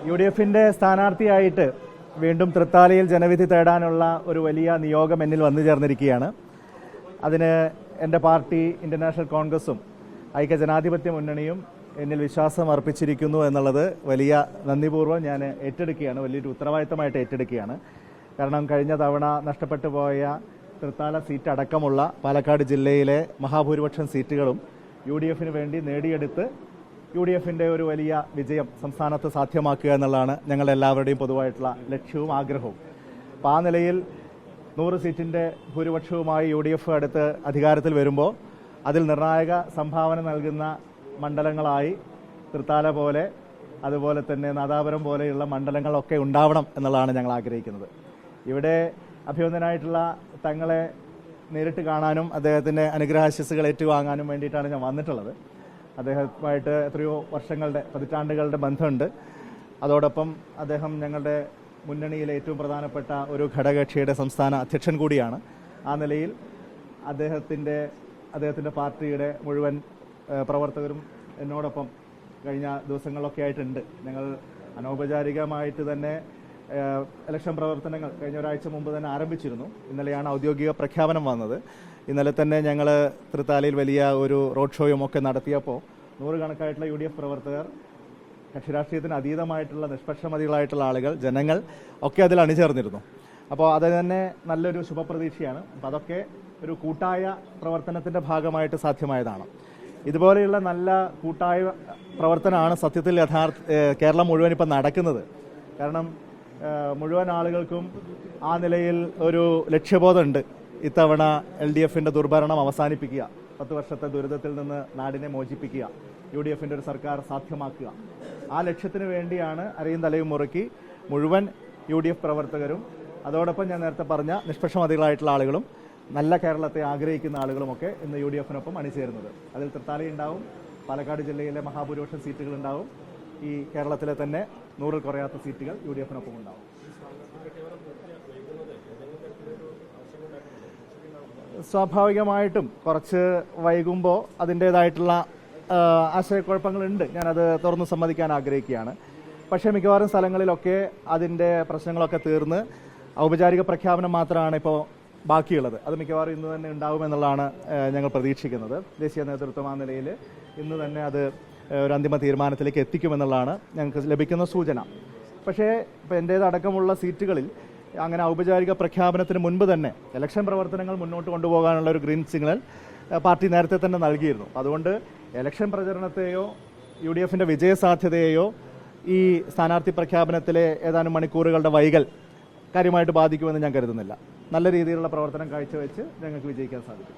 യുഡിഎഫിന്റെ സ്ഥാനാർത്ഥിയായിട്ട് വീണ്ടും തൃത്താലയിൽ ജനവിധി തേടാനുള്ള ഒരു വലിയ നിയോഗം എന്നിൽ വന്നു ചേർന്നിരിക്കുകയാണ്. അതിന് എൻ്റെ പാർട്ടി ഇന്ത്യൻ നാഷണൽ കോൺഗ്രസും ഐക്യജനാധിപത്യ മുന്നണിയും എന്നിൽ വിശ്വാസം അർപ്പിച്ചിരിക്കുന്നു എന്നുള്ളത് വലിയ നന്ദിപൂർവ്വം ഞാൻ ഏറ്റെടുക്കുകയാണ്, വലിയൊരു ഉത്തരവാദിത്തമായിട്ട് ഏറ്റെടുക്കുകയാണ്. കാരണം കഴിഞ്ഞ തവണ നഷ്ടപ്പെട്ടു പോയ തൃത്താല സീറ്റ് അടക്കമുള്ള പാലക്കാട് ജില്ലയിലെ മഹാഭൂരിപക്ഷം സീറ്റുകളും യുഡിഎഫിന് വേണ്ടി നേടിയെടുത്ത് യുഡിഎഫിൻ്റെ ഒരു വലിയ വിജയം സംസ്ഥാനത്ത് സാധ്യമാക്കുക എന്നുള്ളതാണ് ഞങ്ങളെല്ലാവരുടെയും പൊതുവായിട്ടുള്ള ലക്ഷ്യവും ആഗ്രഹവും. അപ്പോൾ ആ നിലയിൽ 100 സീറ്റിൻ്റെ ഭൂരിപക്ഷവുമായി യുഡിഎഫ് അടുത്ത് അധികാരത്തിൽ വരുമ്പോൾ അതിൽ നിർണായക സംഭാവന നൽകുന്ന മണ്ഡലങ്ങളായി തൃത്താല പോലെ അതുപോലെ തന്നെ നാദാപുരം പോലെയുള്ള മണ്ഡലങ്ങളൊക്കെ ഉണ്ടാവണം എന്നുള്ളതാണ് ഞങ്ങൾ ആഗ്രഹിക്കുന്നത്. ഇവിടെ അഭിനന്ദനായിട്ടുള്ള തങ്ങളെ നേരിട്ട് കാണാനും അദ്ദേഹത്തിൻ്റെ അനുഗ്രഹാശിസ്സുകൾ ഏറ്റുവാങ്ങാനും വേണ്ടിയിട്ടാണ് ഞാൻ വന്നിട്ടുള്ളത്. അദ്ദേഹവുമായിട്ട് എത്രയോ വർഷങ്ങളുടെ പതിറ്റാണ്ടുകളുടെ ബന്ധമുണ്ട്. അതോടൊപ്പം അദ്ദേഹം ഞങ്ങളുടെ മുന്നണിയിലെ ഏറ്റവും പ്രധാനപ്പെട്ട ഒരു ഘടകകക്ഷിയുടെ സംസ്ഥാന അധ്യക്ഷൻ കൂടിയാണ്. ആ നിലയിൽ അദ്ദേഹത്തിൻ്റെ പാർട്ടിയുടെ മുഴുവൻ പ്രവർത്തകരും എന്നോടൊപ്പം കഴിഞ്ഞ ദിവസങ്ങളിലൊക്കെ ആയിട്ടുണ്ട്. ഞങ്ങൾ അനൗപചാരികമായിട്ട് തന്നെ ഇലക്ഷൻ പ്രവർത്തനങ്ങൾ കഴിഞ്ഞ ഒരാഴ്ച മുമ്പ് തന്നെ ആരംഭിച്ചിരുന്നു. ഇന്നലെയാണ് ഔദ്യോഗിക പ്രഖ്യാപനം വന്നത്. ഇന്നലെ തന്നെ ഞങ്ങൾ തൃത്താലയിൽ വലിയ ഒരു റോഡ് ഷോയും ഒക്കെ നടത്തിയപ്പോൾ 100 കണക്കായിട്ടുള്ള യുഡിഎഫ് പ്രവർത്തകർ, കക്ഷിരാഷ്ട്രീയത്തിന് അതീതമായിട്ടുള്ള നിഷ്പക്ഷമതികളായിട്ടുള്ള ആളുകൾ, ജനങ്ങൾ ഒക്കെ അതിൽ അണിചേർന്നിരുന്നു. അപ്പോൾ അത് തന്നെ നല്ലൊരു ശുഭപ്രതീക്ഷയാണ്. അപ്പോൾ അതൊക്കെ ഒരു കൂട്ടായ പ്രവർത്തനത്തിൻ്റെ ഭാഗമായിട്ട് സാധ്യമായതാണ്. ഇതുപോലെയുള്ള നല്ല കൂട്ടായ പ്രവർത്തനമാണ് സത്യത്തിൽ കേരളം മുഴുവൻ ഇപ്പം നടക്കുന്നത്. കാരണം മുഴുവൻ ആളുകൾക്കും ആ നിലയിൽ ഒരു ലക്ഷ്യബോധമുണ്ട്. ഇത്തവണ LDFിൻ്റെ ദുർഭരണം അവസാനിപ്പിക്കുക, 10 വർഷത്തെ ദുരിതത്തിൽ നിന്ന് നാടിനെ മോചിപ്പിക്കുക, UDFിൻ്റെ ഒരു സർക്കാർ സാധ്യമാക്കുക. ആ ലക്ഷ്യത്തിന് വേണ്ടിയാണ് അരയും തലയും മുറുക്കി മുഴുവൻ UDF പ്രവർത്തകരും അതോടൊപ്പം ഞാൻ നേരത്തെ പറഞ്ഞ നിഷ്പക്ഷമതികളായിട്ടുള്ള ആളുകളും നല്ല കേരളത്തെ ആഗ്രഹിക്കുന്ന ആളുകളുമൊക്കെ ഇന്ന് UDFിനൊപ്പം അണിചേരുന്നത്. അതിൽ തൃത്താലയുണ്ടാവും, പാലക്കാട് ജില്ലയിലെ മഹാഭൂരിപക്ഷം സീറ്റുകളുണ്ടാവും, ഈ കേരളത്തിലെ തന്നെ 100 കുറയാത്ത സീറ്റുകൾ UDFിനൊപ്പം ഉണ്ടാവും. സ്വാഭാവികമായിട്ടും കുറച്ച് വൈകുമ്പോൾ അതിൻ്റേതായിട്ടുള്ള ആശയക്കുഴപ്പങ്ങളുണ്ട്. ഞാനത് തുറന്നു സമ്മതിക്കാൻ ആഗ്രഹിക്കുകയാണ്. പക്ഷേ മിക്കവാറും സ്ഥലങ്ങളിലൊക്കെ അതിൻ്റെ പ്രശ്നങ്ങളൊക്കെ തീർന്ന് ഔപചാരിക പ്രഖ്യാപനം മാത്രമാണ് ഇപ്പോൾ ബാക്കിയുള്ളത്. അത് മിക്കവാറും ഇന്ന് തന്നെ ഉണ്ടാകുമെന്നുള്ളതാണ് ഞങ്ങൾ പ്രതീക്ഷിക്കുന്നത്. ദേശീയ നേതൃത്വം ആ നിലയിൽ ഇന്ന് തന്നെ അത് ഒരു അന്തിമ തീരുമാനത്തിലേക്ക് എത്തിക്കുമെന്നുള്ളതാണ് ഞങ്ങൾക്ക് ലഭിക്കുന്ന സൂചന. പക്ഷേ ഇപ്പോൾ എൻ്റേതടക്കമുള്ള സീറ്റുകളിൽ അങ്ങനെ ഔപചാരിക പ്രഖ്യാപനത്തിന് മുൻപ് തന്നെ ഇലക്ഷൻ പ്രവർത്തനങ്ങൾ മുന്നോട്ട് കൊണ്ടുപോകാനുള്ള ഒരു ഗ്രീൻ സിഗ്നൽ പാർട്ടി നേരത്തെ തന്നെ നൽകിയിരുന്നു. അതുകൊണ്ട് ഇലക്ഷൻ പ്രചരണത്തെയോ UDFിൻ്റെ വിജയസാധ്യതയെയോ ഈ സ്ഥാനാർത്ഥി പ്രഖ്യാപനത്തിലെ ഏതാനും മണിക്കൂറുകളുടെ വൈകൽ കാര്യമായിട്ട് ബാധിക്കുമെന്ന് ഞാൻ കരുതുന്നില്ല. നല്ല രീതിയിലുള്ള പ്രവർത്തനം കാഴ്ചവെച്ച് ഞങ്ങൾക്ക് വിജയിക്കാൻ സാധിക്കും.